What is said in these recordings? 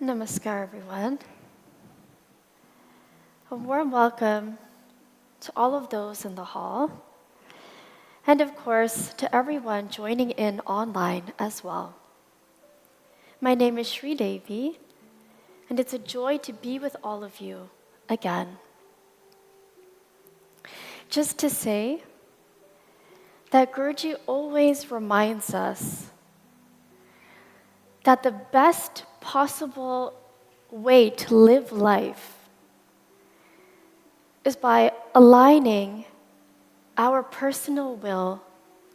Namaskar, everyone. A warm welcome to all of those in the hall, and of course, to everyone joining in online as well. My name is Sri Devi, and it's a joy to be with all of you again. Just to say that Guruji always reminds us that the best possible way to live life is by aligning our personal will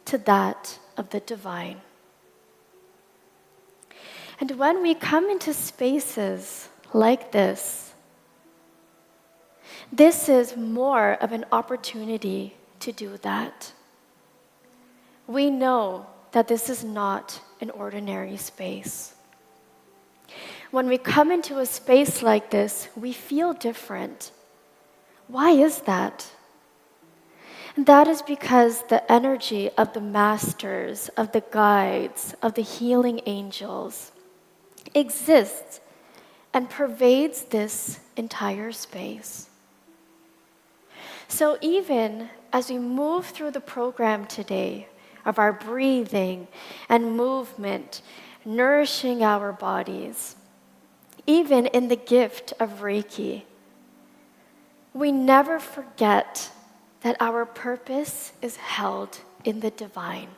to that of the divine. And when we come into spaces like this is more of an opportunity to do that. We know that this is not an ordinary space. When we come into a space like this, we feel different. Why is that? And that is because the energy of the masters, of the guides, of the healing angels exists and pervades this entire space. So even as we move through the program today of our breathing and movement, nourishing our bodies, even in the gift of Reiki, we never forget that our purpose is held in the divine.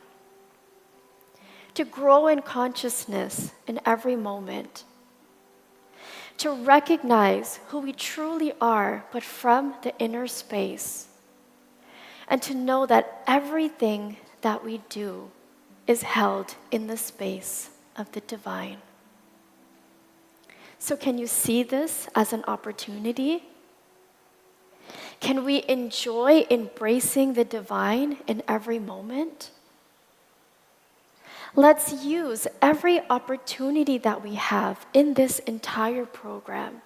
To grow in consciousness in every moment. To recognize who we truly are, but from the inner space. And to know that everything that we do is held in the space of the divine. So can you see this as an opportunity? Can we enjoy embracing the divine in every moment? Let's use every opportunity that we have in this entire program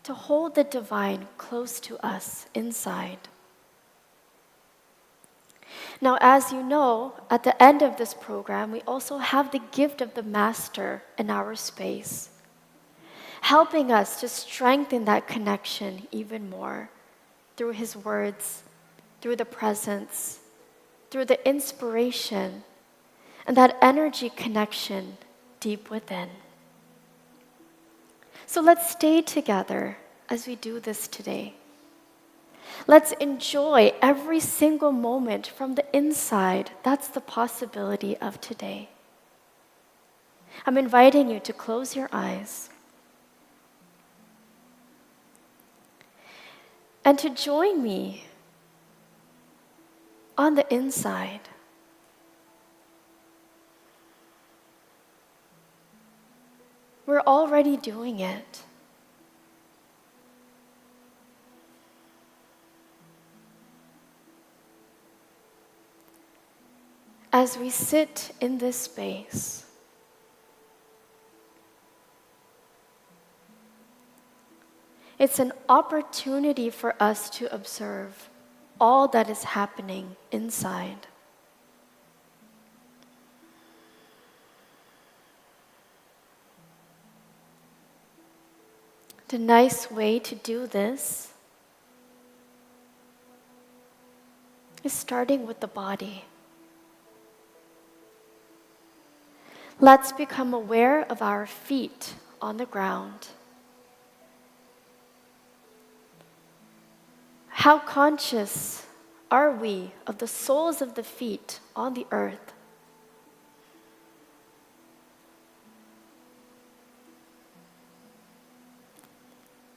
to hold the divine close to us inside. Now, as you know, at the end of this program, we also have the gift of the Master in our space, helping us to strengthen that connection even more. Through his words, through the presence, through the inspiration, and that energy connection deep within. So let's stay together as we do this today. Let's enjoy every single moment from the inside. That's the possibility of today. I'm inviting you to close your eyes and to join me on the inside. We're already doing it. As we sit in this space, it's an opportunity for us to observe all that is happening inside. The nice way to do this is starting with the body. Let's become aware of our feet on the ground. How conscious are we of the soles of the feet on the earth?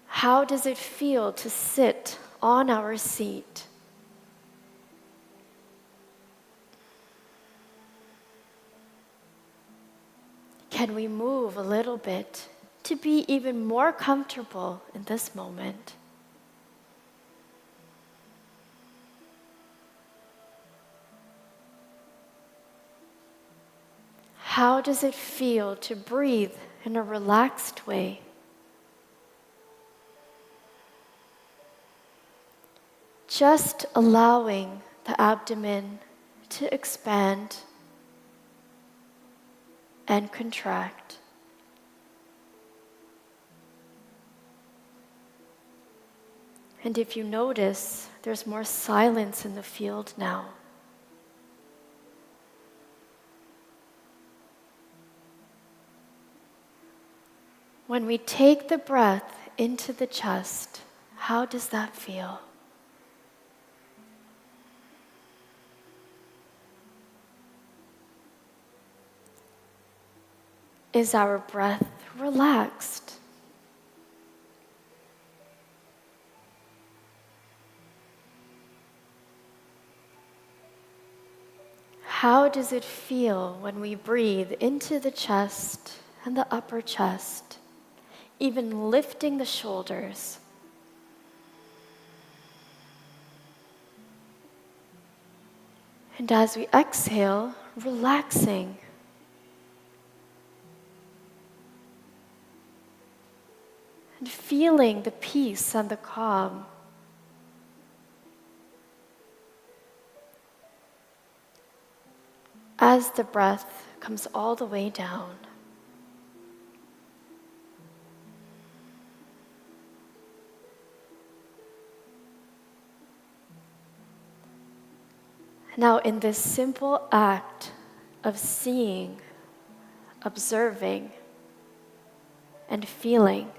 How does it feel to sit on our seat? Can we move a little bit to be even more comfortable in this moment? How does it feel to breathe in a relaxed way? Just allowing the abdomen to expand and contract. And if you notice, there's more silence in the field now. When we take the breath into the chest, how does that feel? Is our breath relaxed? How does it feel when we breathe into the chest and the upper chest, even lifting the shoulders? And as we exhale, relaxing. And feeling the peace and the calm. As the breath comes all the way down. Now, in this simple act of seeing, observing, and feeling,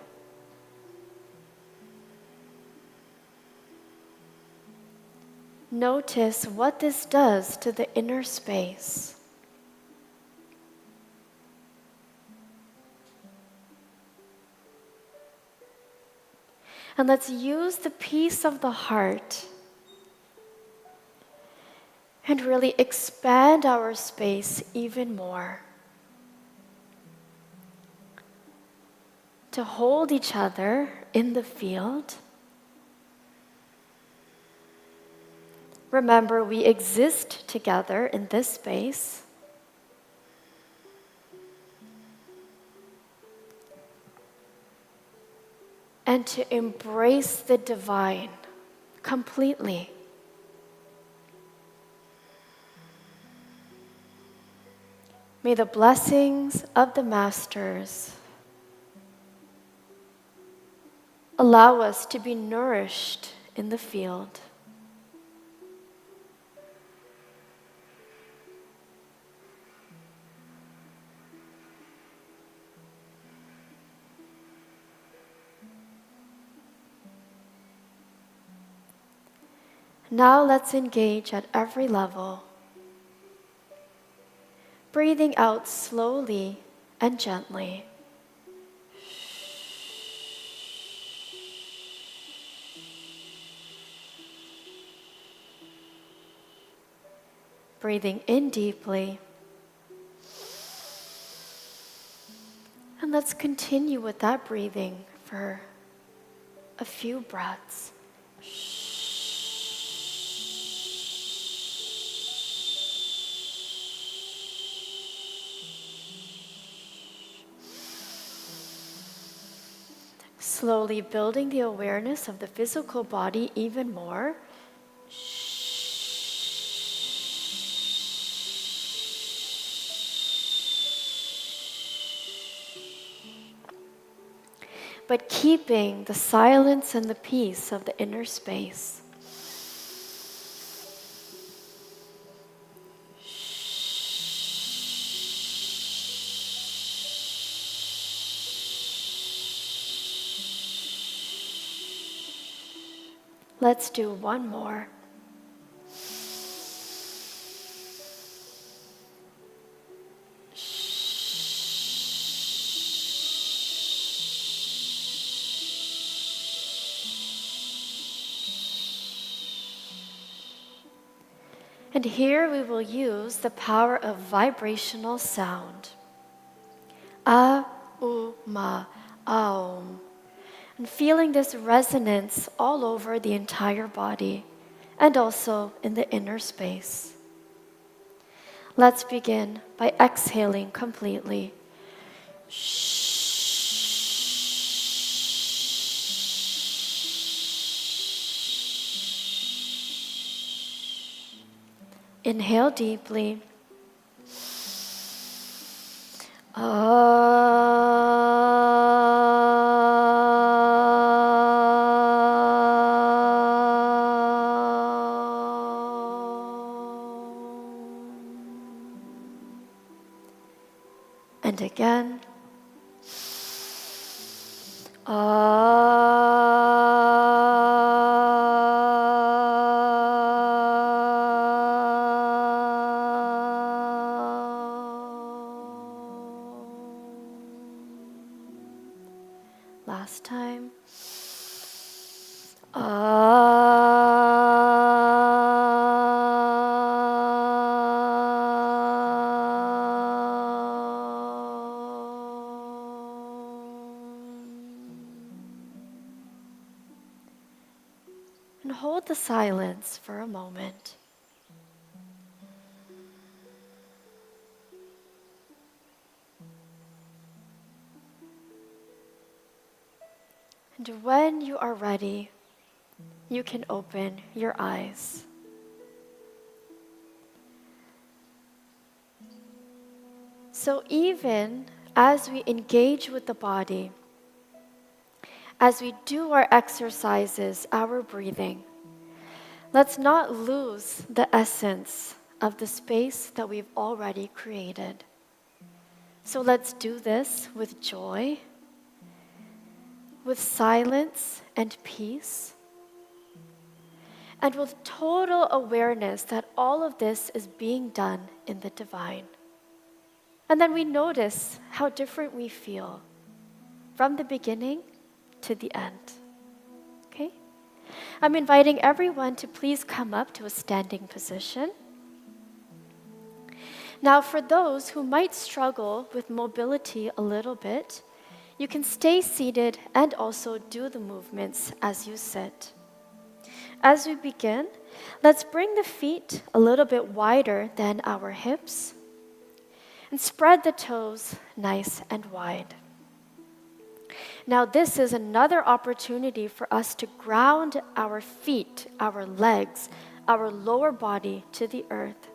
notice what this does to the inner space. And let's use the peace of the heart and really expand our space even more. To hold each other in the field. Remember, we exist together in this space. And to embrace the divine completely. May the blessings of the Masters allow us to be nourished in the field. Now let's engage at every level. Breathing out slowly and gently. Breathing in deeply. And let's continue with that breathing for a few breaths. Slowly building the awareness of the physical body even more. But keeping the silence and the peace of the inner space. Let's do one more. And here we will use the power of vibrational sound. A, U, Ma, Aum. And feeling this resonance all over the entire body and also in the inner space. Let's begin by exhaling completely. Inhale deeply. And again. Last time. And hold the silence for a moment. And when you are ready, you can open your eyes. So even as we engage with the body, as we do our exercises, our breathing, let's not lose the essence of the space that we've already created. So let's do this with joy, with silence and peace, and with total awareness that all of this is being done in the divine. And then we notice how different we feel from the beginning to the end. Okay? I'm inviting everyone to please come up to a standing position. Now, for those who might struggle with mobility a little bit, you can stay seated and also do the movements as you sit. As we begin, let's bring the feet a little bit wider than our hips and spread the toes nice and wide. Now, this is another opportunity for us to ground our feet, our legs, our lower body to the earth.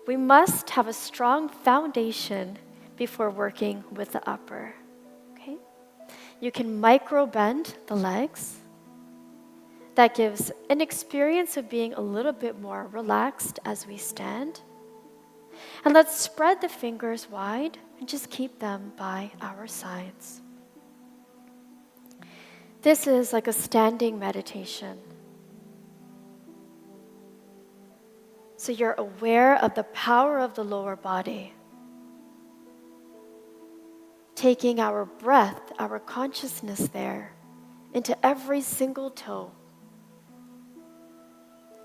We must have a strong foundation before working with the upper. Okay? You can micro bend the legs. That gives an experience of being a little bit more relaxed as we stand. And let's spread the fingers wide and just keep them by our sides. This is like a standing meditation. So you're aware of the power of the lower body. Taking our breath, our consciousness there, into every single toe,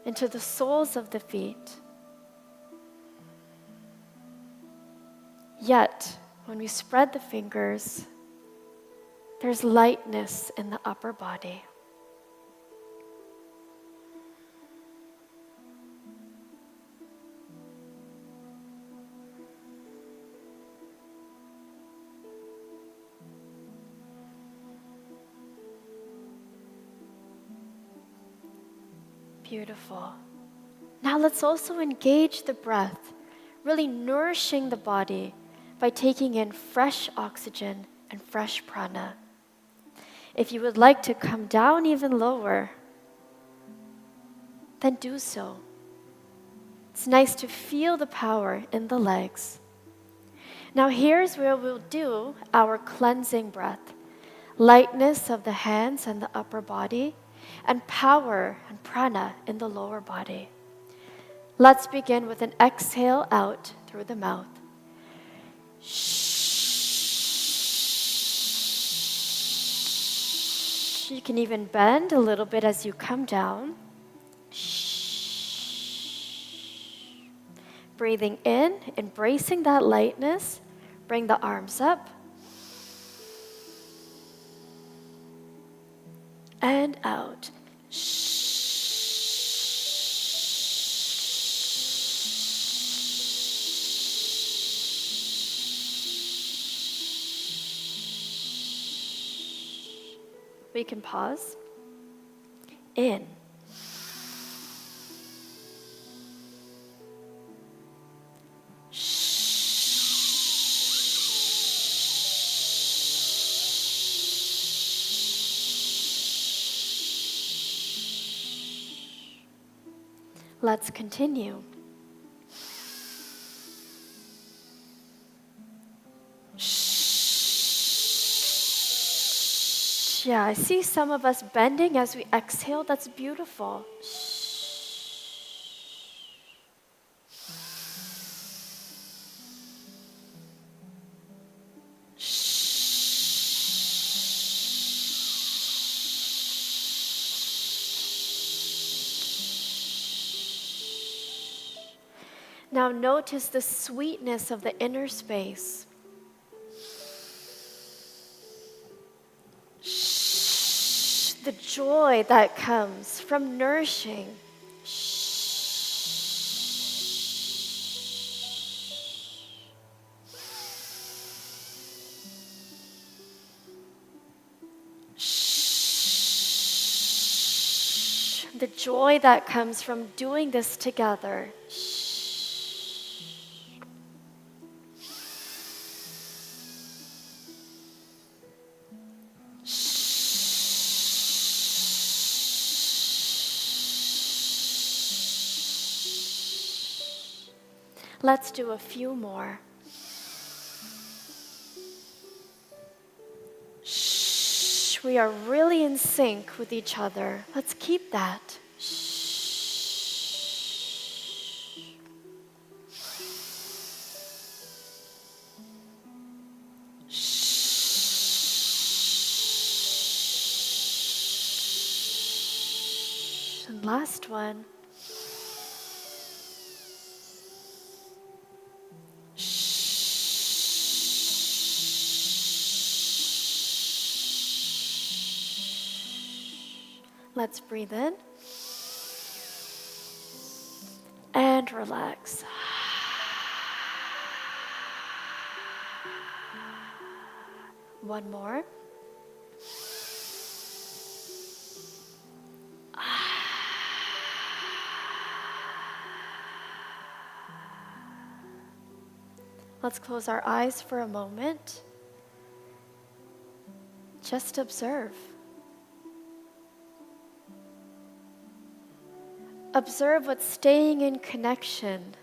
into the soles of the feet. Yet, when we spread the fingers, there's lightness in the upper body. Beautiful. Now let's also engage the breath, really nourishing the body by taking in fresh oxygen and fresh prana. If you would like to come down even lower, then do so. It's nice to feel the power in the legs. Now here's where we'll do our cleansing breath. Lightness of the hands and the upper body, and power and prana in the lower body. Let's begin with an exhale out through the mouth. You can even bend a little bit as you come down. Breathing in, embracing that lightness. Bring the arms up. And out. We can pause. In. Let's continue. Yeah, I see some of us bending as we exhale. That's beautiful. Now notice the sweetness of the inner space. The joy that comes from nourishing. The joy that comes from doing this together. Let's do a few more. We are really in sync with each other. Let's keep that. And last one. Let's breathe in and relax. One more. Let's close our eyes for a moment. Just observe. Observe what staying in connection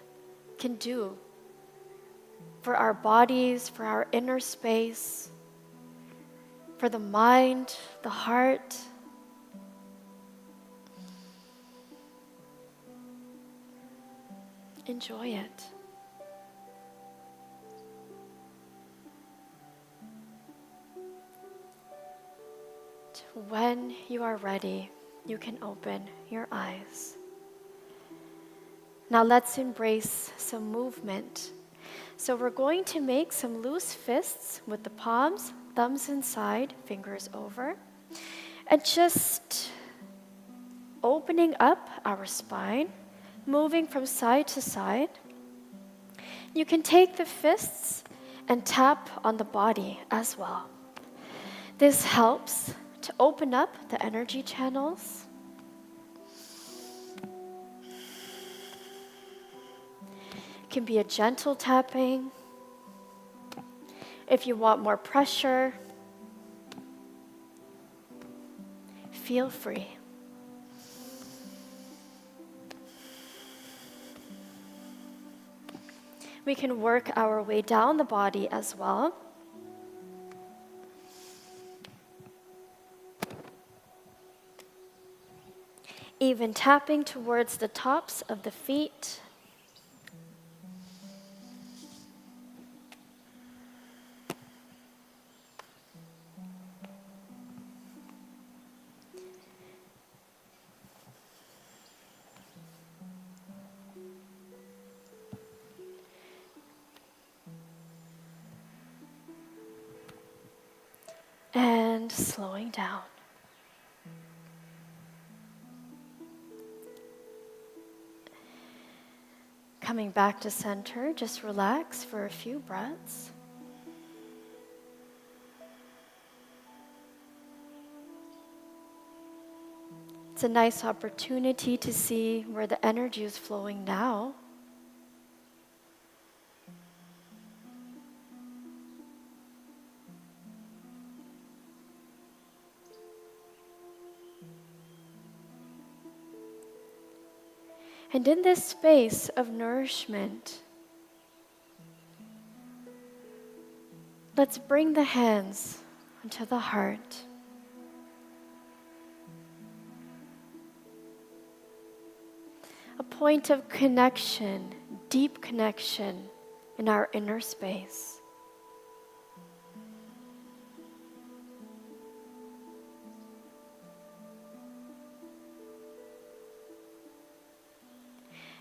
can do for our bodies, for our inner space, for the mind, the heart. Enjoy it. When you are ready, you can open your eyes. Now let's embrace some movement. So we're going to make some loose fists with the palms, thumbs inside, fingers over, and just opening up our spine, moving from side to side. You can take the fists and tap on the body as well. This helps to open up the energy channels. It can be a gentle tapping. If you want more pressure, feel free. We can work our way down the body as well. Even tapping towards the tops of the feet. And slowing down. Coming back to center, just relax for a few breaths. It's a nice opportunity to see where the energy is flowing now. And in this space of nourishment, let's bring the hands onto the heart. a point of connection, deep connection in our inner space.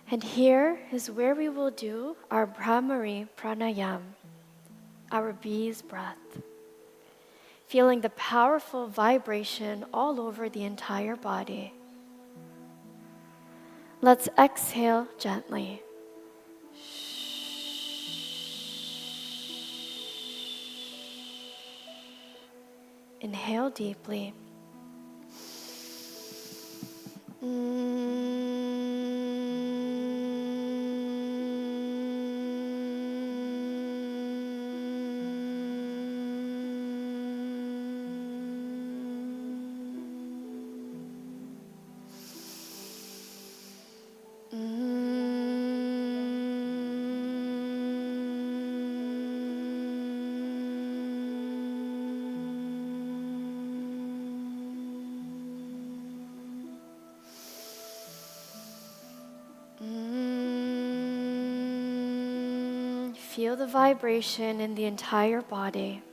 And here is where we will do our Brahmari Pranayam, our bee's breath, feeling the powerful vibration all over the entire body. Let's exhale gently. Inhale deeply. Feel the vibration in the entire body.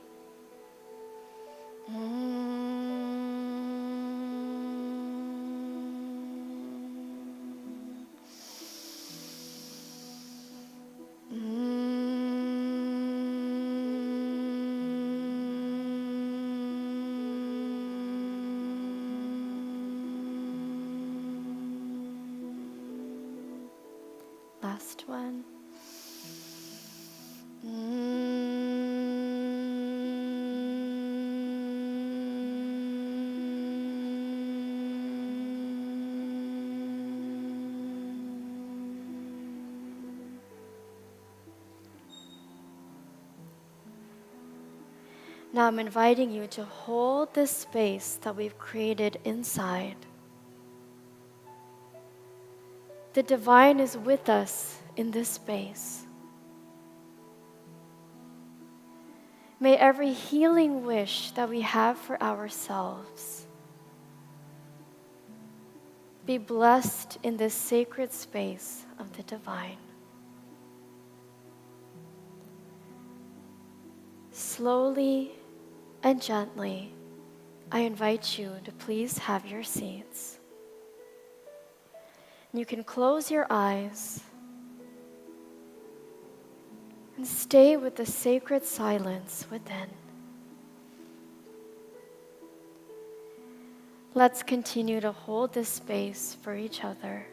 Last one. Now I'm inviting you to hold this space that we've created inside. The divine is with us in this space. May every healing wish that we have for ourselves be blessed in this sacred space of the divine. Slowly and gently, I invite you to please have your seats. You can close your eyes and stay with the sacred silence within. Let's continue to hold this space for each other.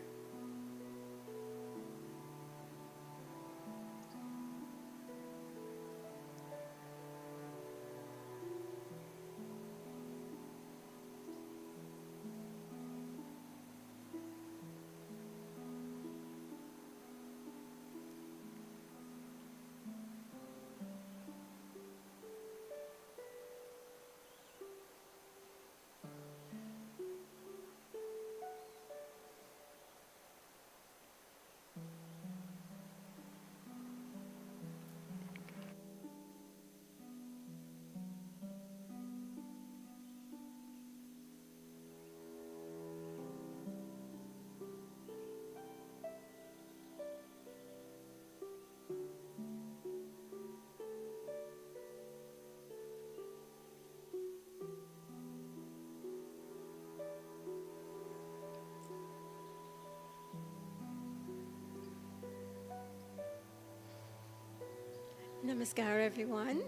Namaskar, everyone.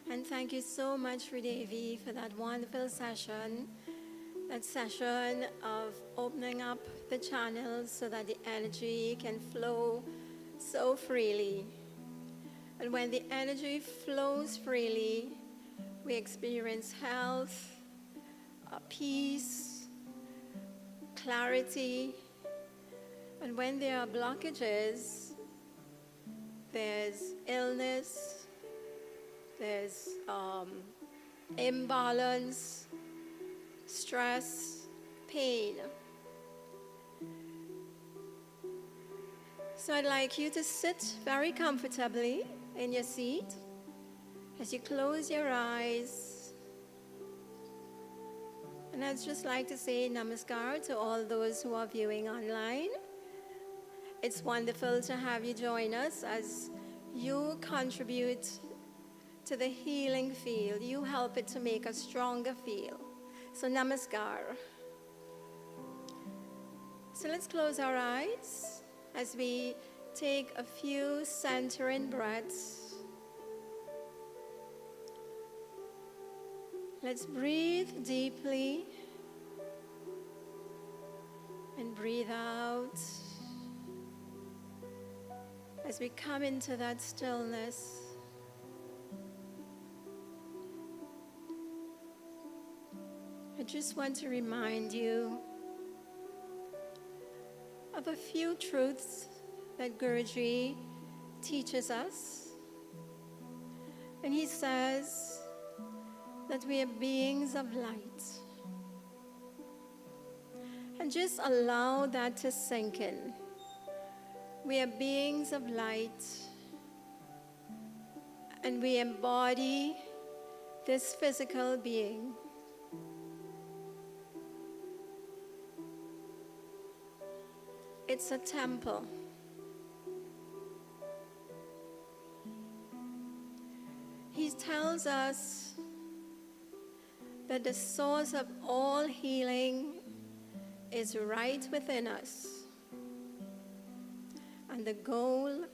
And thank you so much, Devi, for that wonderful session. That session of opening up the channels so that the energy can flow so freely. And when the energy flows freely, we experience health, peace, clarity. And when there are blockages, there's illness, there's imbalance, stress, pain. So I'd like you to sit very comfortably in your seat as you close your eyes And I'd just like to say namaskar to all those who are viewing online. It's wonderful to have you join us as you contribute to the healing field. You help it to make a stronger field. So namaskar. So let's close our eyes as we take a few centering breaths. Let's breathe deeply and breathe out as we come into that stillness. I just want to remind you of a few truths that Guruji teaches us. And he says that we are beings of light. And just allow that to sink in. We are beings of light, and we embody this physical being. It's a temple. He tells us that the source of all healing is right within us. And the goal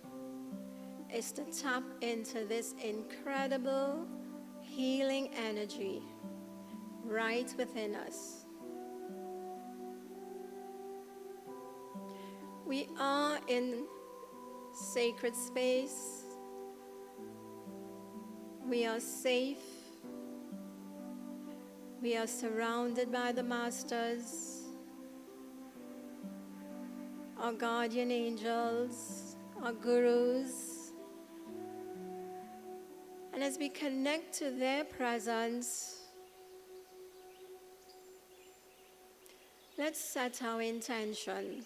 is to tap into this incredible healing energy right within us. We are in sacred space. We are safe. We are surrounded by the masters, our guardian angels, our gurus. And as we connect to their presence, let's set our intention.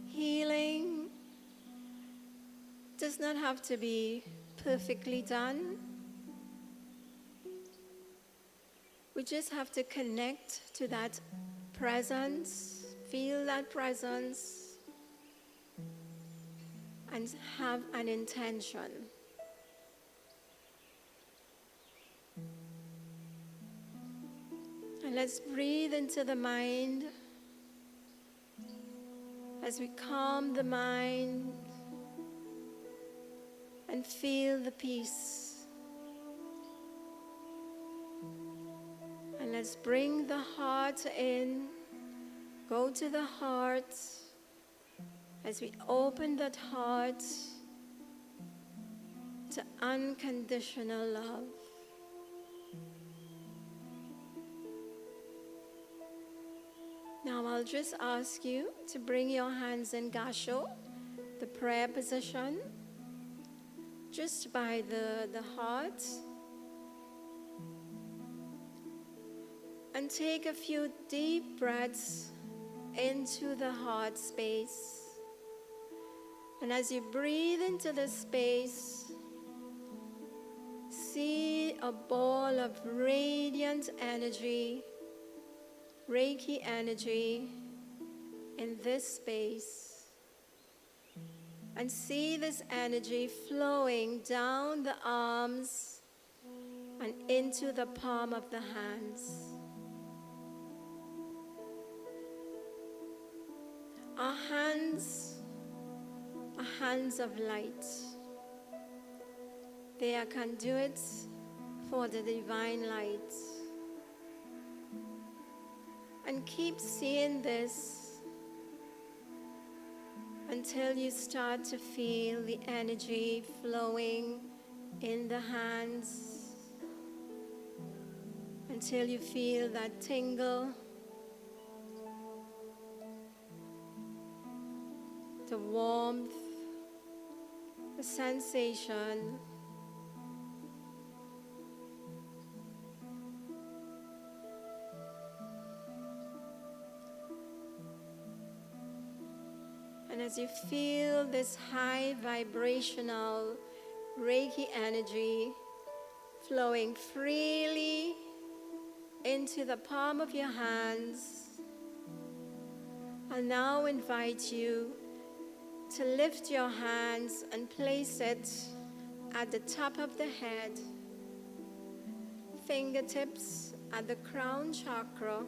Healing does not have to be perfectly done. We just have to connect to that presence, feel that presence, and have an intention. And let's breathe into the mind as we calm the mind and feel the peace. And let's bring the heart in, go to the heart as we open that heart to unconditional love. Now I'll just ask you to bring your hands in Gasho, the prayer position, just by the heart. And take a few deep breaths into the heart space. And as you breathe into the space, see a ball of radiant energy, Reiki energy in this space. And see this energy flowing down the arms and into the palm of the hands. Our hands are hands of light. They are conduits for the divine light. And keep seeing this until you start to feel the energy flowing in the hands, until you feel that tingle, the warmth, the sensation. And as you feel this high vibrational Reiki energy flowing freely into the palm of your hands. I'll now invite you to lift your hands and place it at the top of the head, fingertips at the crown chakra.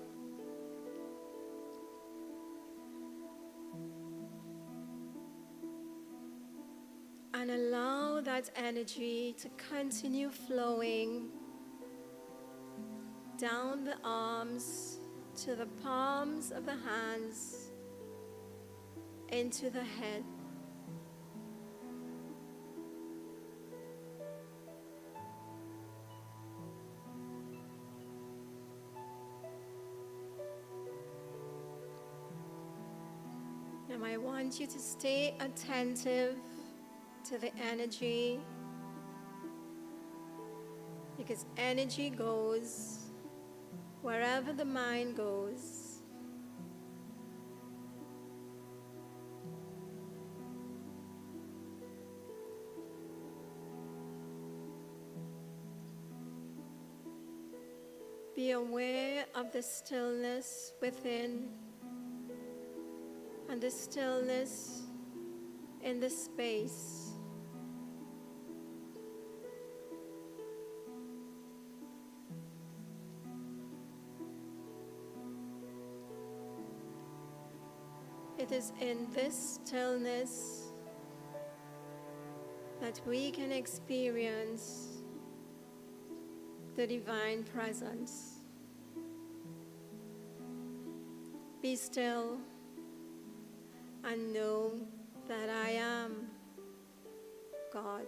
And allow that energy to continue flowing down the arms to the palms of the hands into the head. Now I want you to stay attentive to the energy, because energy goes wherever the mind goes. Be aware of the stillness within and the stillness in the space. It is in this stillness that we can experience the divine presence. Be still and know that I am God.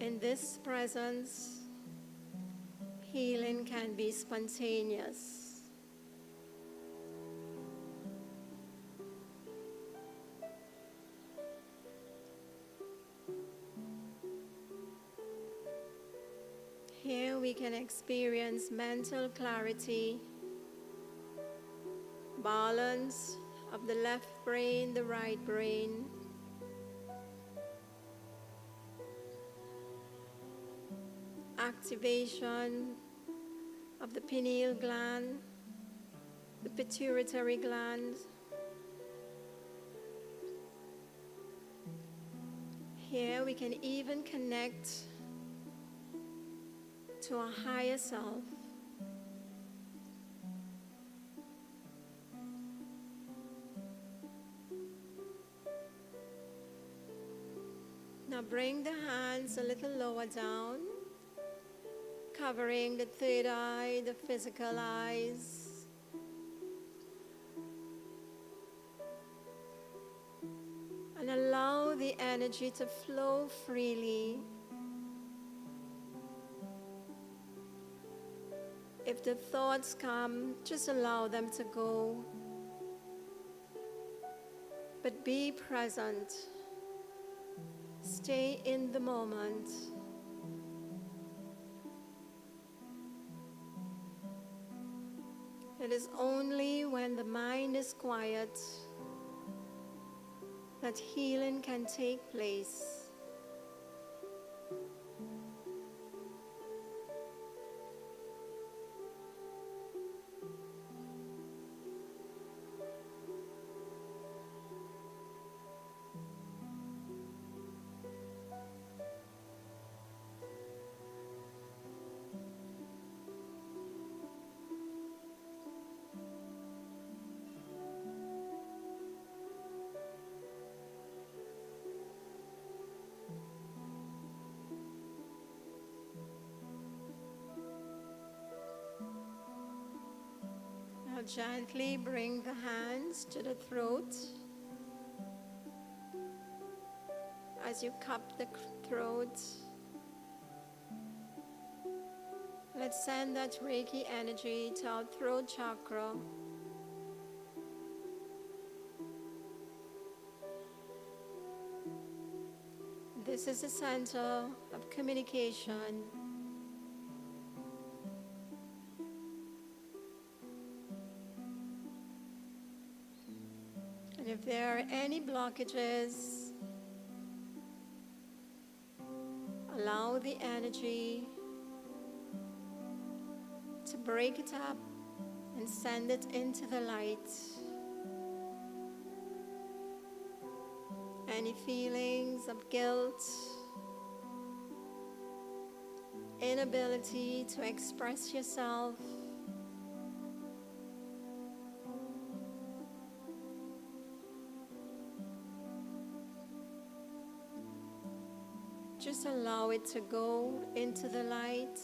In this presence, healing can be spontaneous. Here we can experience mental clarity, balance of the left brain, the right brain, activation of the pineal gland, the pituitary gland. Here we can even connect to our higher self. Now bring the hands a little lower down, covering the third eye, the physical eyes. And allow the energy to flow freely. If the thoughts come, just allow them to go. But be present. Stay in the moment. It is only when the mind is quiet that healing can take place. Now gently bring the hands to the throat. As you cup the throat, let's send that Reiki energy to our throat chakra. This is the center of communication. there are any blockages, allow the energy to break it up and send it into the light. Any feelings of guilt, inability to express yourself, just allow it to go into the light.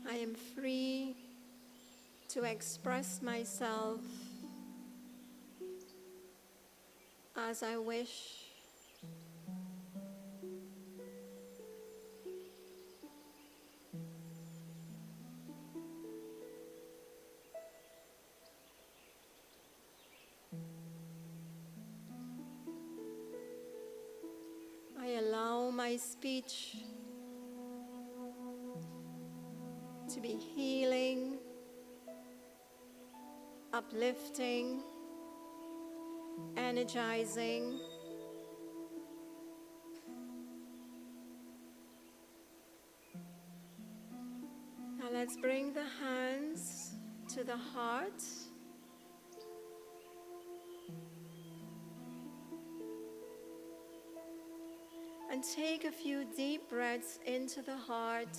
I am free to express myself as I wish. I allow my speech to be healing, uplifting, energizing. Now let's bring the hands to the heart. And take a few deep breaths into the heart.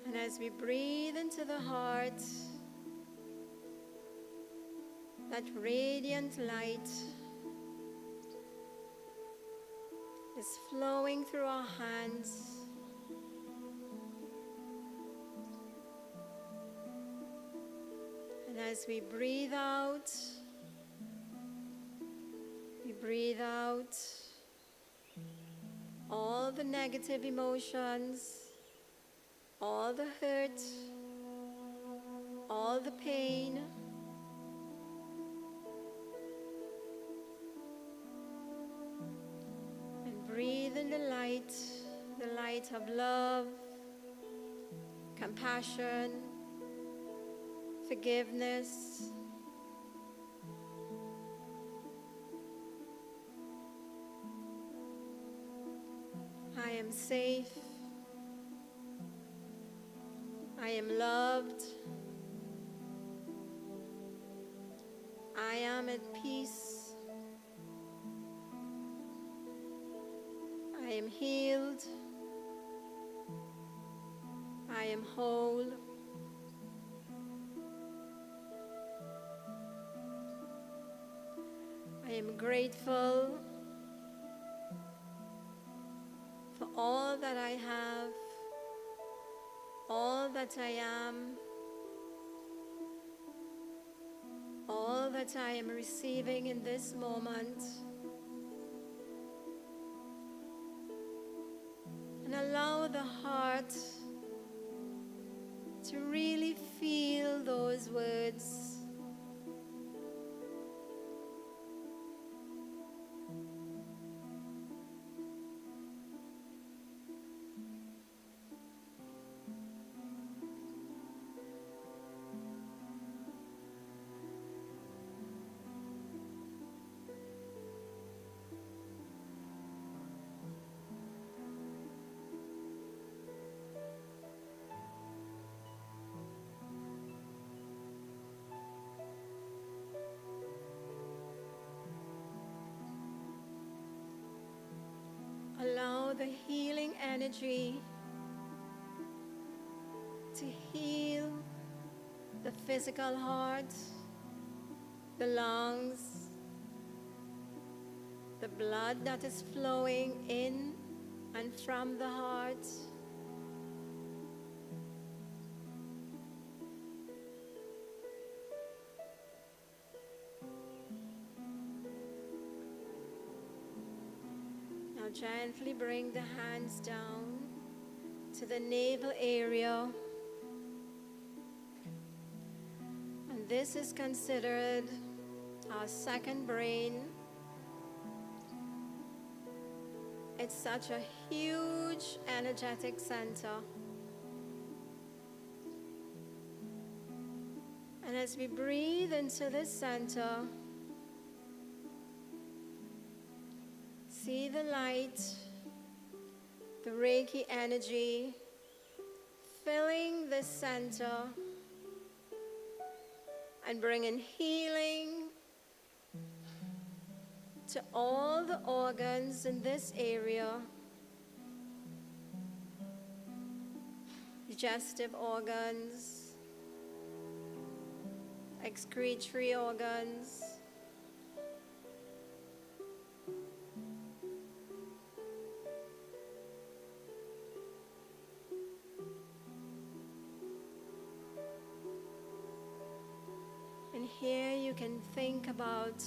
And as we breathe into the heart, that radiant light is flowing through our hands. And as we breathe out all the negative emotions, all the hurt, all the pain. And breathe in the light of love, compassion, forgiveness. I am safe. I am loved. I am at peace. I am healed. I am whole. I am grateful for all that I have, all that I am, all that I am receiving in this moment. And allow the heart to really feel those words. Allow the healing energy to heal the physical heart, the lungs, the blood that is flowing in and from the heart. Now gently bring the hands down to the navel area. And this is considered our second brain. It's such a huge energetic center. And as we breathe into this center, see the light, the Reiki energy filling this center and bringing healing to all the organs in this area, digestive organs, excretory organs, and here you can think about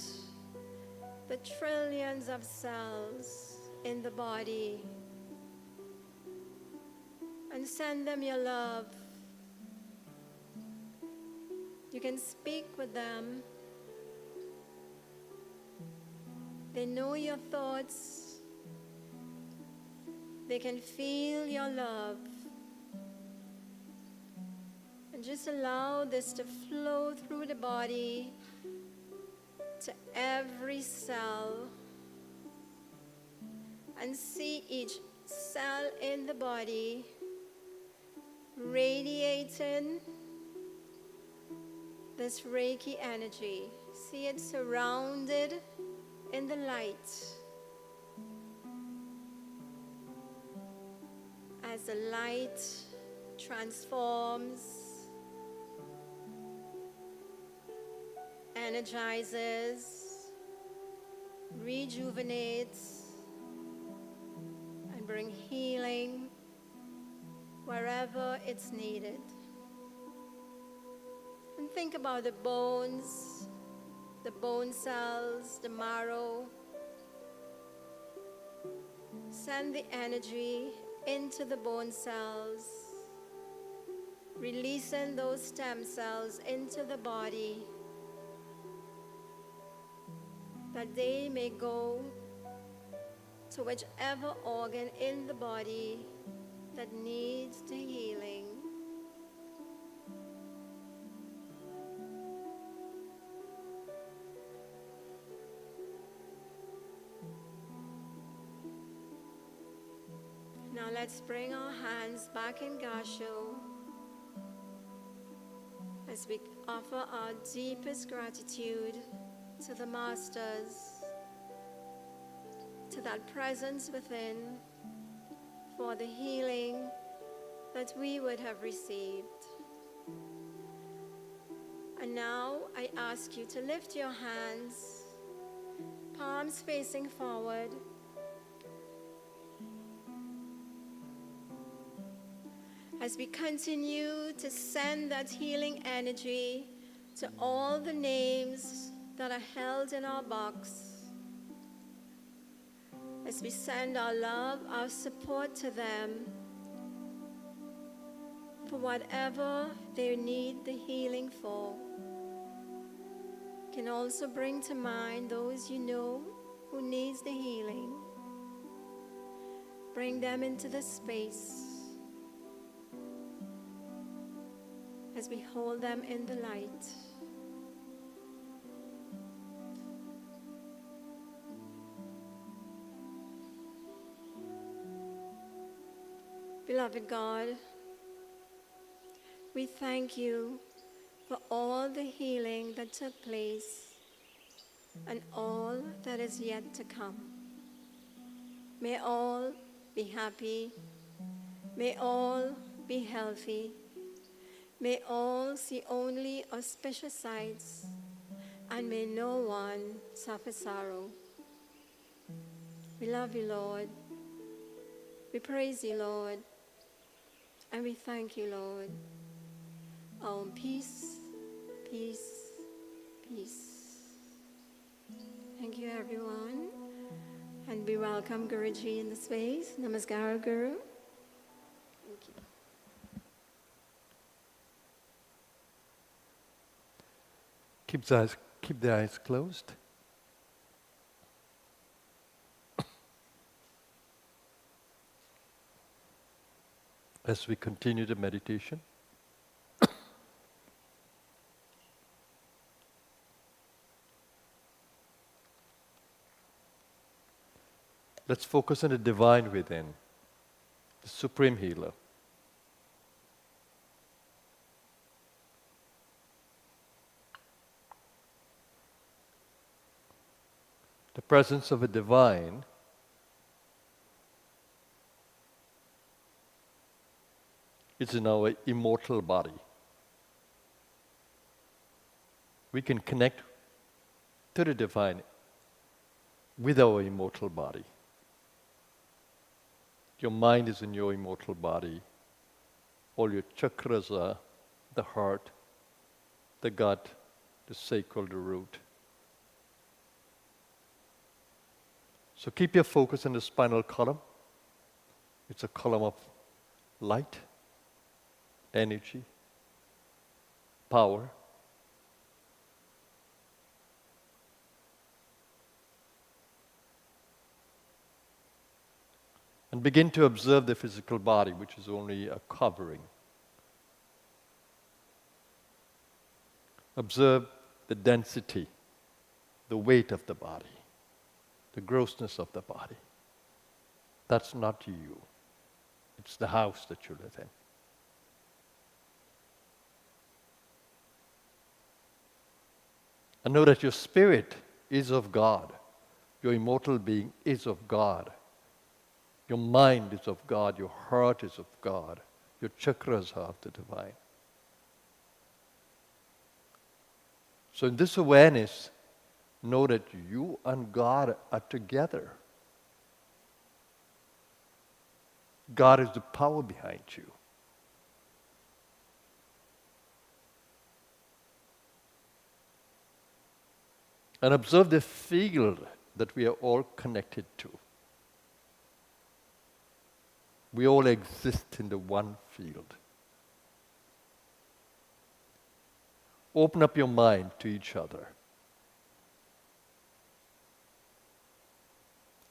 the trillions of cells in the body and send them your love. You can speak with them. They know your thoughts. They can feel your love. And just allow this to flow through the body to every cell, and see each cell in the body radiating this Reiki energy. See it surrounded in the light. As the light transforms, energizes, rejuvenates, and bring healing wherever it's needed. And think about the bones, the bone cells, the marrow. Send the energy into the bone cells, releasing those stem cells into the body, that they may go to whichever organ in the body that needs the healing. Now let's bring our hands back in Gasho as we offer our deepest gratitude to the Masters, to that presence within, for the healing that we would have received. And now I ask you to lift your hands, palms facing forward, as we continue to send that healing energy to all the names that are held in our box, as we send our love, our support to them for whatever they need the healing for. You can also bring to mind those you know who needs the healing. Bring them into the space as we hold them in the light. Beloved God, we thank you for all the healing that took place and all that is yet to come. May all be happy. May all be healthy. May all see only auspicious sights, and may no one suffer sorrow. We love you, Lord. We praise you, Lord. And we thank you, Lord. Peace, peace, peace. Thank you, everyone. And we welcome Guruji in the space. Namaskar, Guru. Thank you. Keep the eyes keep the eyes closed. As we continue the meditation, let's focus on the divine within, the supreme healer. The presence of a divine is in our immortal body. We can connect to the divine with our immortal body. Your mind is in your immortal body. All your chakras are the heart, the gut, the sacral, the root. So keep your focus on the spinal column. It's a column of light, energy, power. And begin to observe the physical body, which is only a covering. Observe the density, the weight of the body, the grossness of the body. That's not you. It's the house that you live in. And know that your spirit is of God. Your immortal being is of God. Your mind is of God. Your heart is of God. Your chakras are of the divine. So in this awareness, know that you and God are together. God is the power behind you. And observe the field that we are all connected to. We all exist in the one field. Open up your mind to each other,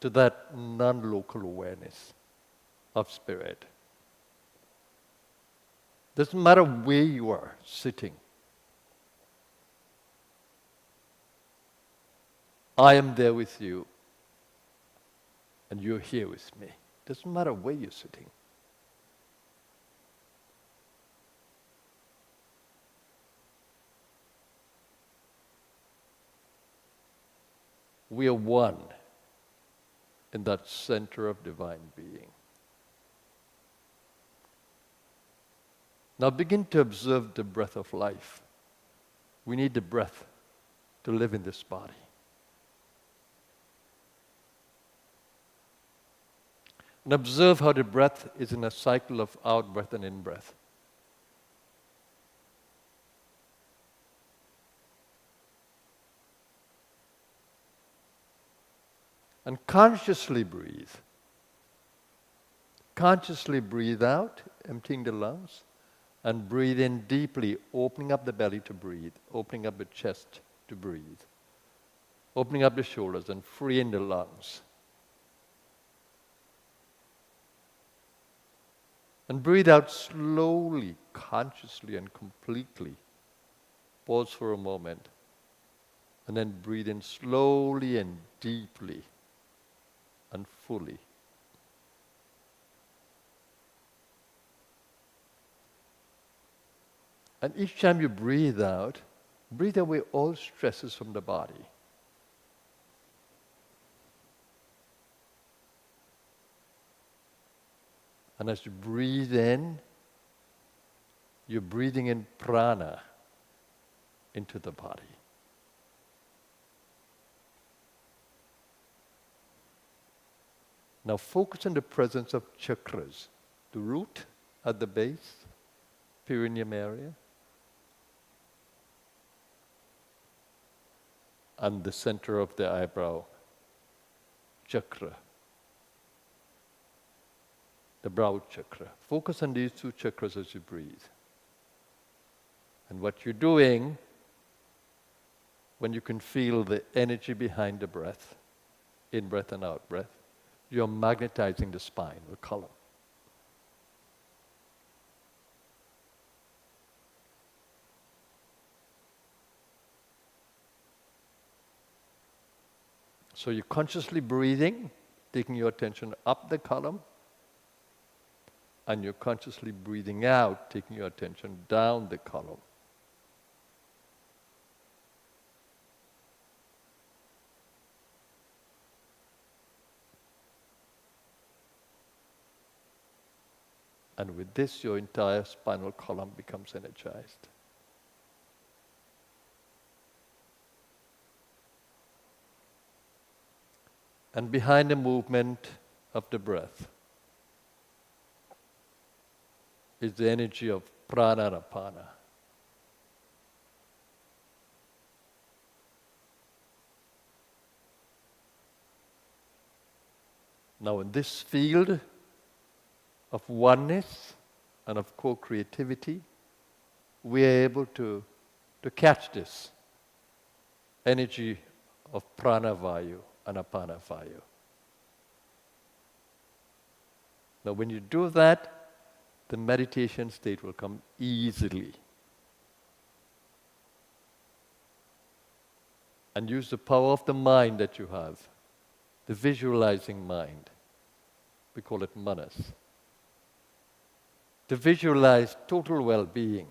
to that non-local awareness of spirit. Doesn't matter where you are sitting. I am there with you, and you're here with me. Doesn't matter where you're sitting. We are one in that center of divine being. Now begin to observe the breath of life. We need the breath to live in this body. And observe how the breath is in a cycle of out-breath and in-breath. And consciously breathe. Consciously breathe out, emptying the lungs, and breathe in deeply, opening up the belly to breathe, opening up the chest to breathe, opening up the shoulders and freeing the lungs. And breathe out slowly, consciously, and completely. Pause for a moment. And then breathe in slowly and deeply and fully. And each time you breathe out, breathe away all stresses from the body. And as you breathe in, you're breathing in prana into the body. Now focus on the presence of chakras, the root at the base, perineum area, and the center of the eyebrow chakra, the brow chakra. Focus on these two chakras as you breathe. And what you're doing when you can feel the energy behind the breath, in breath and out breath, you're magnetizing the spine, the column. So you're consciously breathing, taking your attention up the column, and you're consciously breathing out, taking your attention down the column. And with this, your entire spinal column becomes energized. And behind the movement of the breath is the energy of prana and apana. Now in this field of oneness and of co-creativity, we are able to catch this energy of prana vayu and apana vayu. Now when you do that, the meditation state will come easily. And use the power of the mind that you have, the visualizing mind. We call it manas. To visualize total well-being.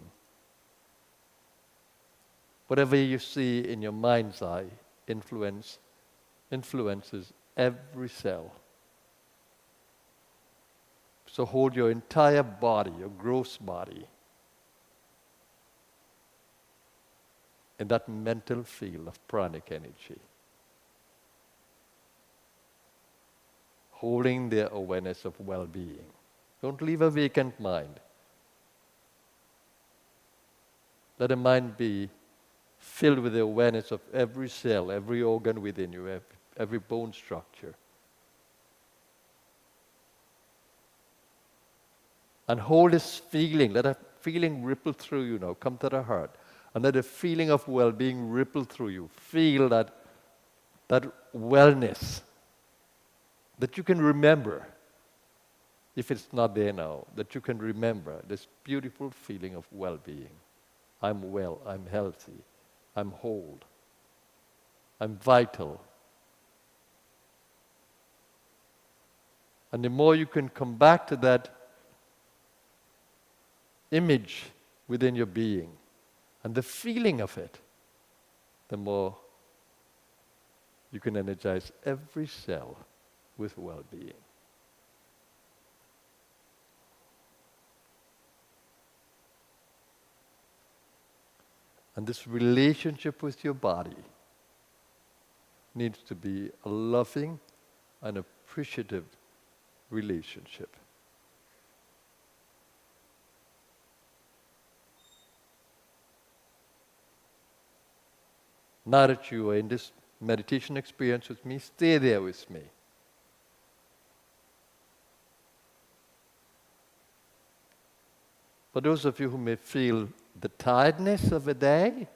Whatever you see in your mind's eye influences every cell. So hold your entire body, your gross body, in that mental field of pranic energy. Holding the awareness of well-being. Don't leave a vacant mind. Let the mind be filled with the awareness of every cell, every organ within you, every bone structure. And hold this feeling, let a feeling ripple through you now, come to the heart. And let a feeling of well-being ripple through you. Feel that wellness that you can remember, if it's not there now, that you can remember this beautiful feeling of well-being. I'm well, I'm healthy, I'm whole, I'm vital. And the more you can come back to that image within your being and the feeling of it, the more you can energize every cell with well-being. And this relationship with your body needs to be a loving and appreciative relationship. Now that you are in this meditation experience with me, stay there with me. For those of you who may feel the tiredness of a day,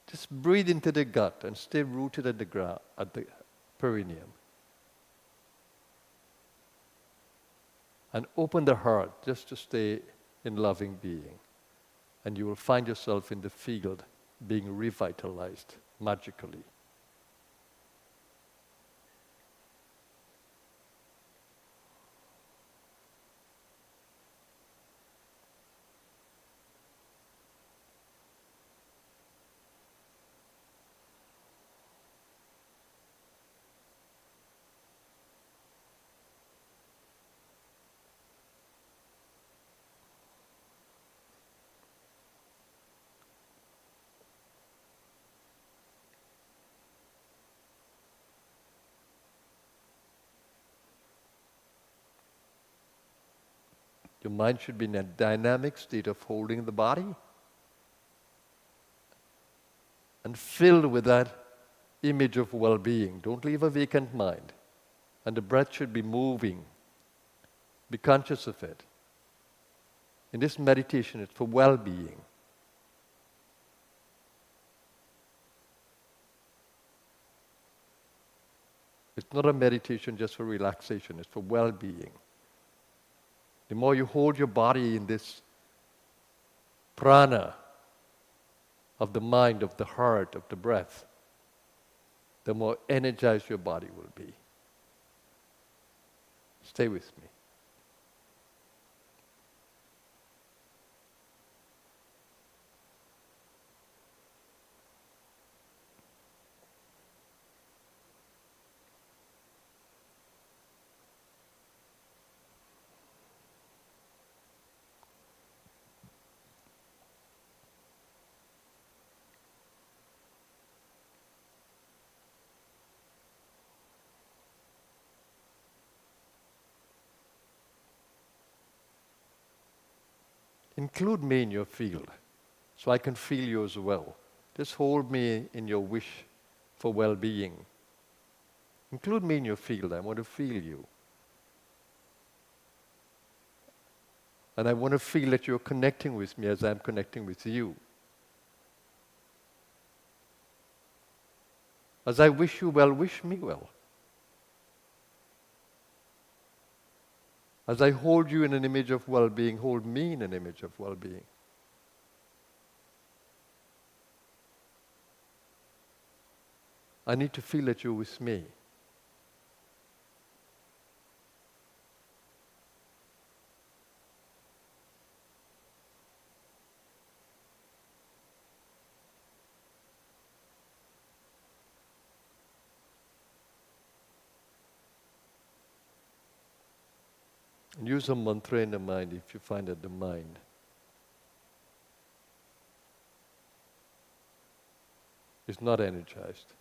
just breathe into the gut and stay rooted at the ground, at the perineum. And open the heart just to stay in loving being. And you will find yourself in the field being revitalized magically. Your mind should be in a dynamic state of holding the body and filled with that image of well-being. Don't leave a vacant mind. And the breath should be moving. Be conscious of it. In this meditation, it's for well-being. It's not a meditation just for relaxation, it's for well-being. The more you hold your body in this prana of the mind, of the heart, of the breath, the more energized your body will be. Stay with me. Include me in your field, so I can feel you as well. Just hold me in your wish for well-being. Include me in your field. I want to feel you. And I want to feel that you're connecting with me as I'm connecting with you. As I wish you well, wish me well. As I hold you in an image of well-being, hold me in an image of well-being. I need to feel that you're with me. And use a mantra in the mind if you find that the mind is not energized.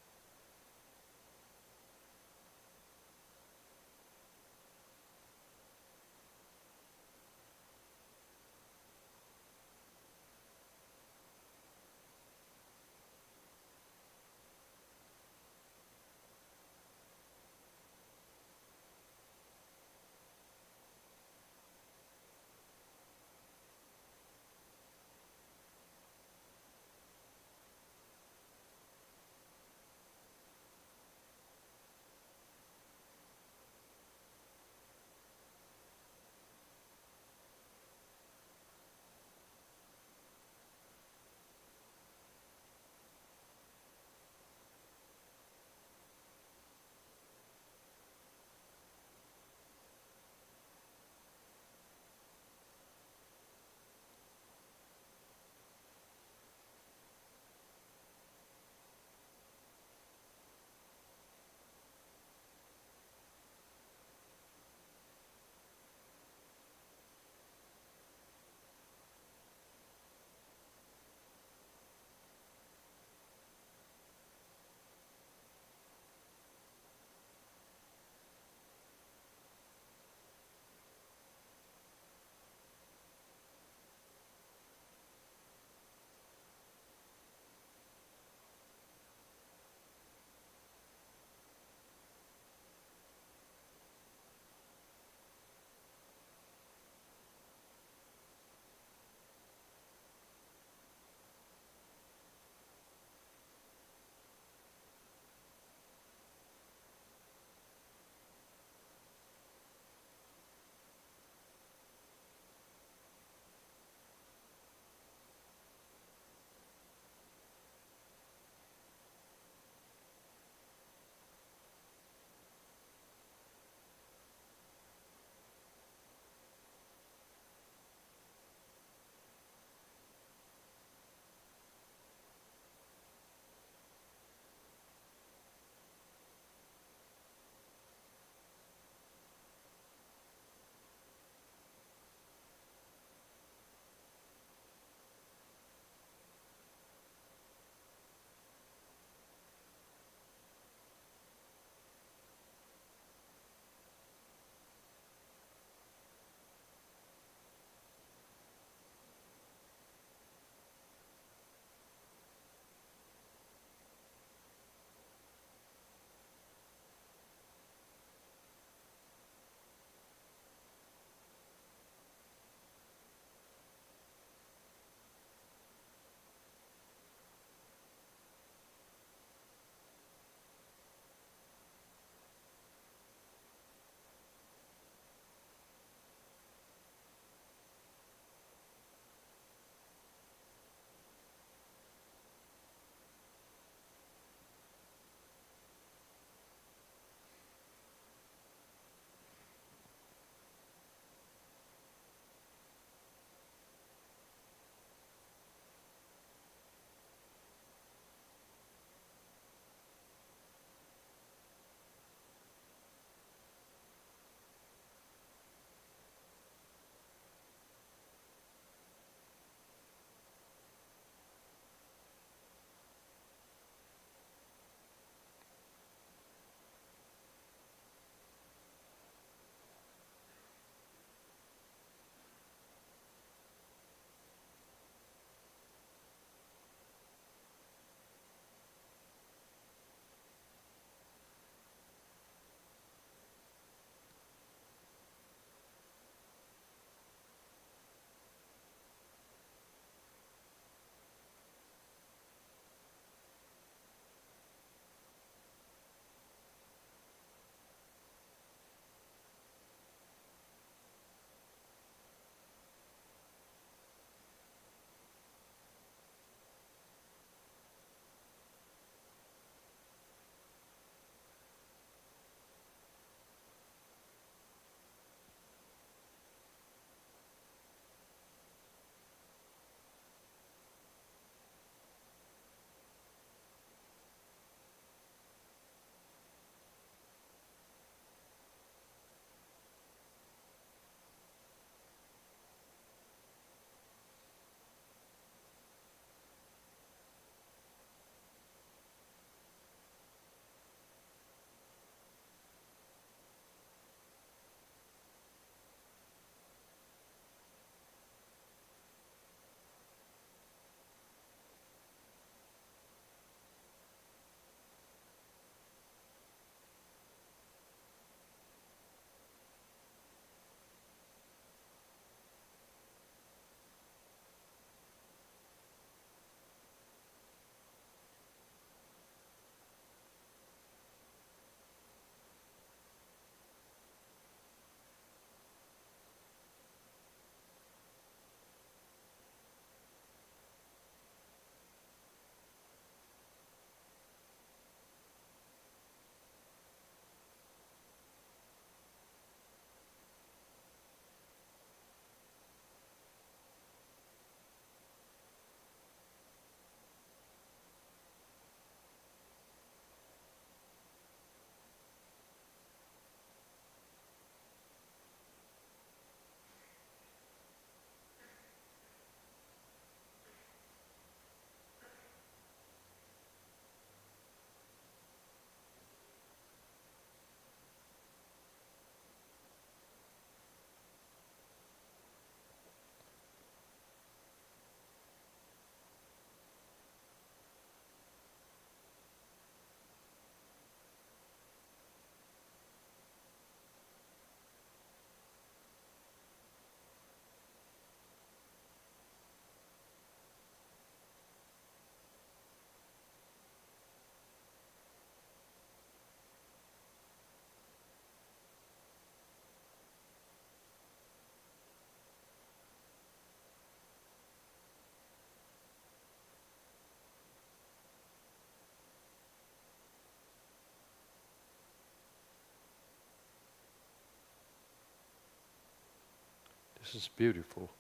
This is beautiful.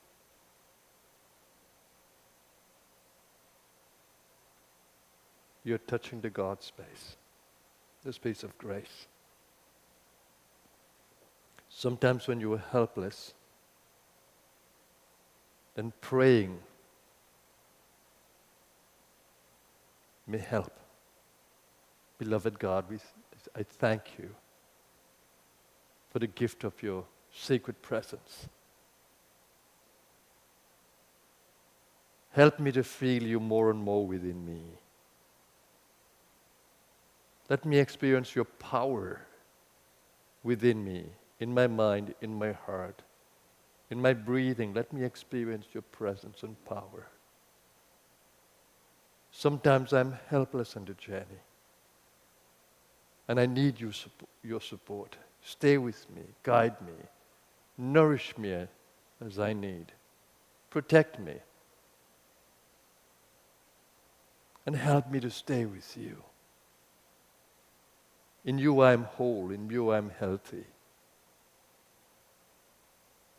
You're touching the God space, the space of grace. Sometimes when you are helpless, then praying may help. Beloved God, I thank you for the gift of your sacred presence. Help me to feel you more and more within me. Let me experience your power within me, in my mind, in my heart. In my breathing, let me experience your presence and power. Sometimes I'm helpless on the journey, and I need your support. Stay with me, guide me, nourish me as I need. Protect me, and help me to stay with you. In you I'm whole, in you I'm healthy.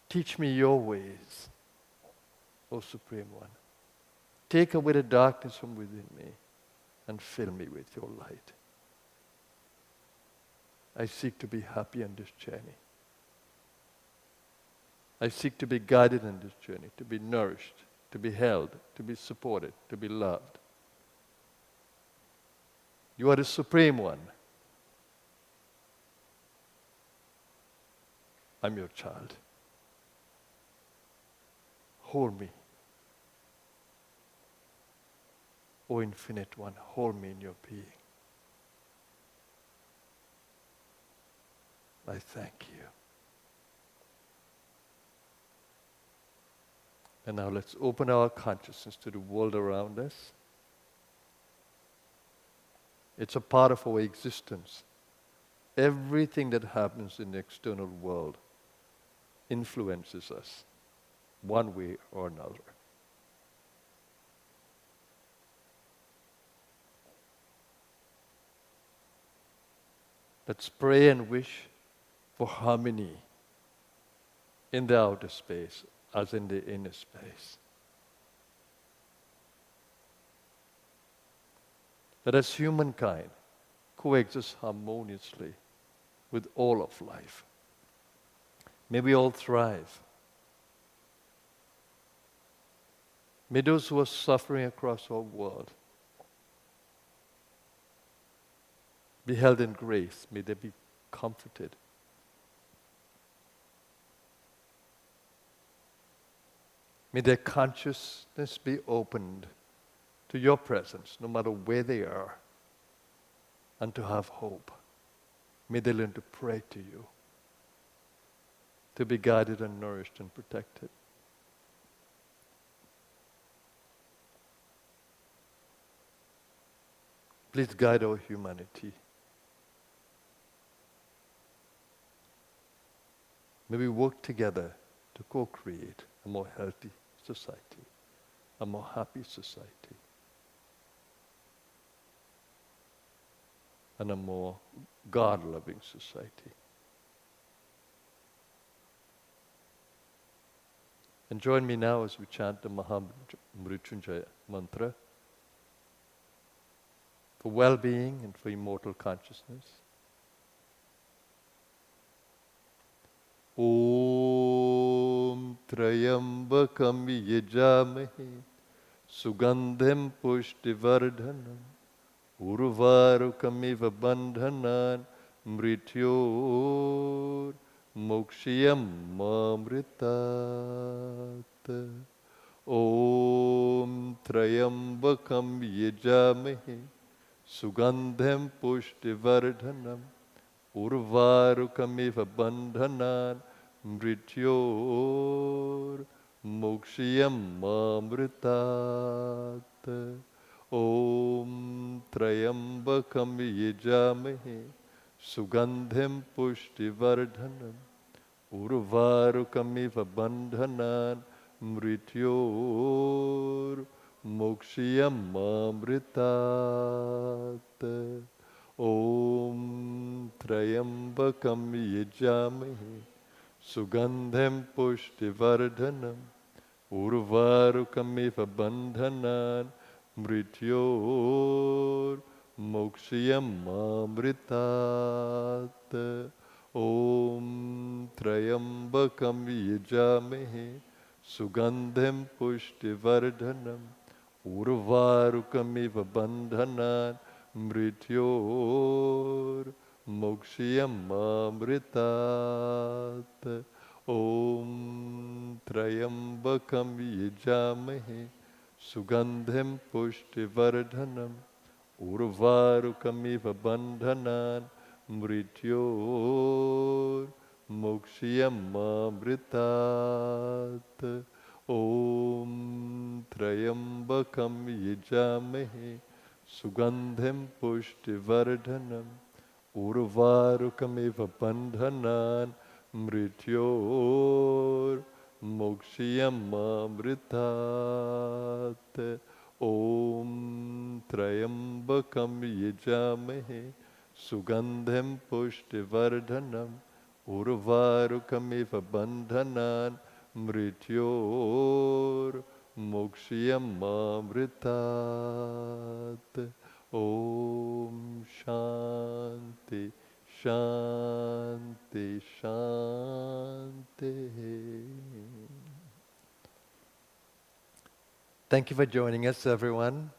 Teach me your ways, O Supreme One. Take away the darkness from within me and fill me with your light. I seek to be happy on this journey. I seek to be guided on this journey, to be nourished, to be held, to be supported, to be loved. You are the Supreme One. I'm your child. Hold me. O Infinite One, hold me in your being. I thank you. And now let's open our consciousness to the world around us. It's a part of our existence. Everything that happens in the external world influences us one way or another. Let's pray and wish for harmony in the outer space as in the inner space. Let us humankind coexist harmoniously with all of life. May we all thrive. May those who are suffering across our world be held in grace. May they be comforted. May their consciousness be opened to your presence, no matter where they are, and to have hope. May they learn to pray to you, to be guided and nourished and protected. Please guide our humanity. May we work together to co-create a more healthy society, a more happy society, and a more God-loving society. And join me now as we chant the Mahamrityunjaya mantra for well-being and for immortal consciousness. Om Trayambakam Yajamahe Sugandham Pushtivardhanam Urvarukamiva Bandhanan Mrityor Mokshiyam Mamritat. Om Trayambakam Yajamahe Sugandham Pushtivardhanam Urvarukamiva Bandhanan Mrityor Mokshiyam Mamritat. Om Trayambakam Yajamahe Sugandham Pushtivardhanam Urvarukamiva Bandhanan Mrityor Mokshiyam Mamritat. Om Trayambakam Yajamahe Sugandhem pushtivardhanam urvarukamiva bandhanan mrityor mokshiyam amritat. Om Trayambakam Yajamahe Sugandhem Pushtivardhanam Urvarukamiva Bandhanan Mrityor Mokshiyam Amritat. Om Trayambakam Yajamahe Sugandhem Pushtivardhanam Urvarukamiva Bandhanan Mrityor Mokshiyam Amritat. Om Trayambakam Yajamahe Sugandhem Pushtivardhanam Urvarukamiva Bandhanan Mrityor Mokshiyam Amritat. Om Trayambakam Yajamahe Sugandhem Pushtivardhanam Urvarukamiva Bandhanan Mrityor Mokshiyam Amritat. Om Shanti Shanti Shanti. Thank you for joining us, everyone.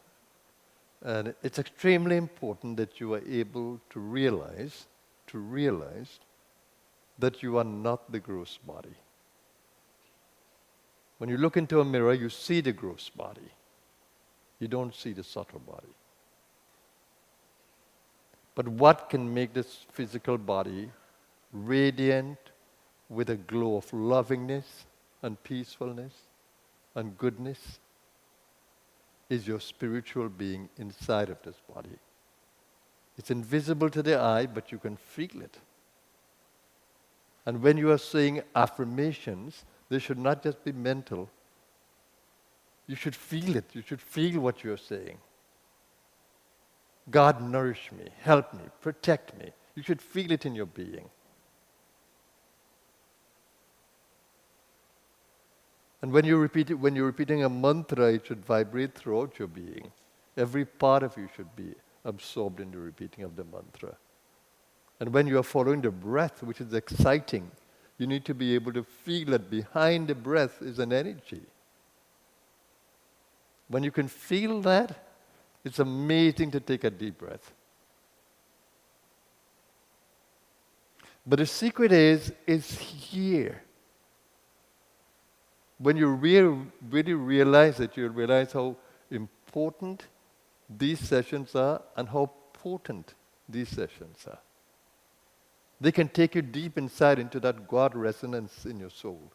And it's extremely important that you are able to realize that you are not the gross body. When you look into a mirror, you see the gross body. You don't see the subtle body. But what can make this physical body radiant with a glow of lovingness and peacefulness and goodness is your spiritual being inside of this body. It's invisible to the eye, but you can feel it. And when you are saying affirmations, they should not just be mental. You should feel it. You should feel what you're saying. God, nourish me, help me, protect me. You should feel it in your being. And when you're repeating a mantra, it should vibrate throughout your being. Every part of you should be absorbed in the repeating of the mantra. And when you are following the breath, which is exciting, you need to be able to feel that behind the breath is an energy. When you can feel that, it's amazing to take a deep breath. But the secret is here. When you really realize it, you'll realize how important these sessions are and how potent these sessions are. They can take you deep inside into that God resonance in your soul.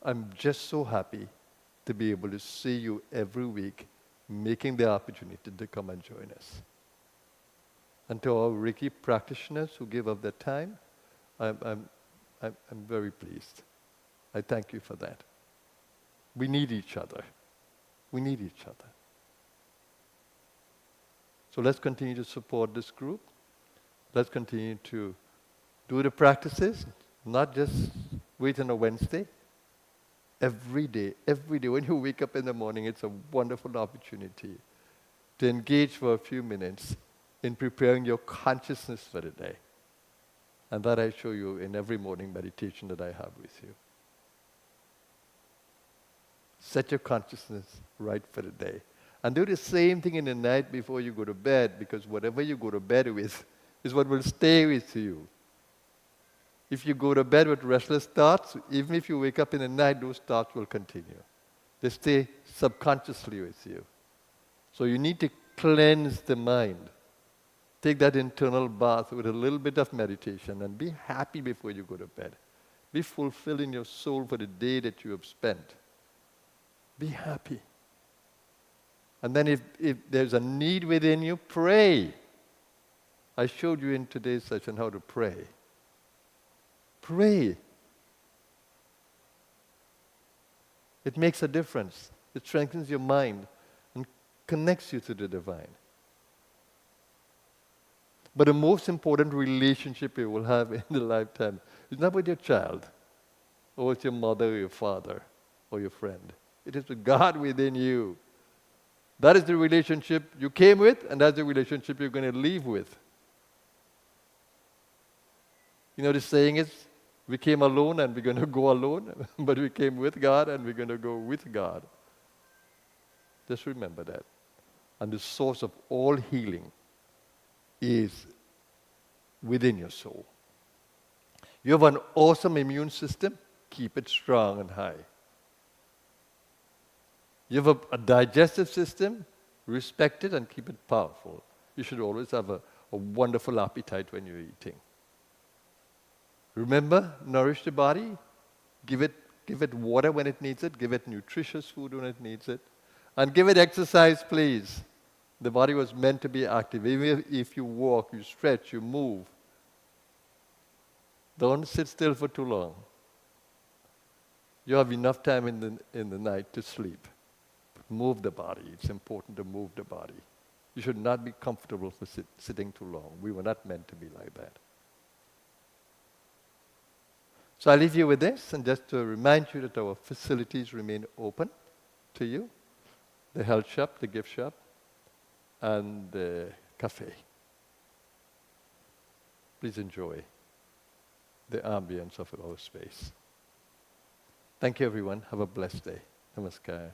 I'm just so happy to be able to see you every week, making the opportunity to come and join us. And to our Reiki practitioners who give up their time, I'm very pleased. I thank you for that. We need each other. We need each other. So let's continue to support this group. Let's continue to do the practices, not just wait on a Wednesday. Every day, when you wake up in the morning, it's a wonderful opportunity to engage for a few minutes in preparing your consciousness for the day. And that I show you in every morning meditation that I have with you. Set your consciousness right for the day. And do the same thing in the night before you go to bed, because whatever you go to bed with is what will stay with you. If you go to bed with restless thoughts, even if you wake up in the night, those thoughts will continue. They stay subconsciously with you. So you need to cleanse the mind. Take that internal bath with a little bit of meditation and be happy before you go to bed. Be fulfilled in your soul for the day that you have spent. Be happy. And then if there's a need within you, pray. I showed you in today's session how to pray. Pray. It makes a difference. It strengthens your mind and connects you to the divine. But the most important relationship you will have in the lifetime is not with your child, or with your mother, or your father, or your friend. It is with God within you. That is the relationship you came with, and that's the relationship you're going to leave with. You know, the saying is, we came alone and we're going to go alone, but we came with God and we're going to go with God. Just remember that. And the source of all healing is within your soul. You have an awesome immune system, keep it strong and high. You have a digestive system, respect it and keep it powerful. You should always have a wonderful appetite when you're eating. Remember, nourish the body, give it water when it needs it, give it nutritious food when it needs it, and give it exercise, please. The body was meant to be active. Even if you walk, you stretch, you move. Don't sit still for too long. You have enough time in the night to sleep. Move the body. It's important to move the body. You should not be comfortable for sitting too long. We were not meant to be like that. So I leave you with this, and just to remind you that our facilities remain open to you. The health shop, the gift shop, and the cafe. Please enjoy the ambience of our space. Thank you, everyone. Have a blessed day. Namaskar.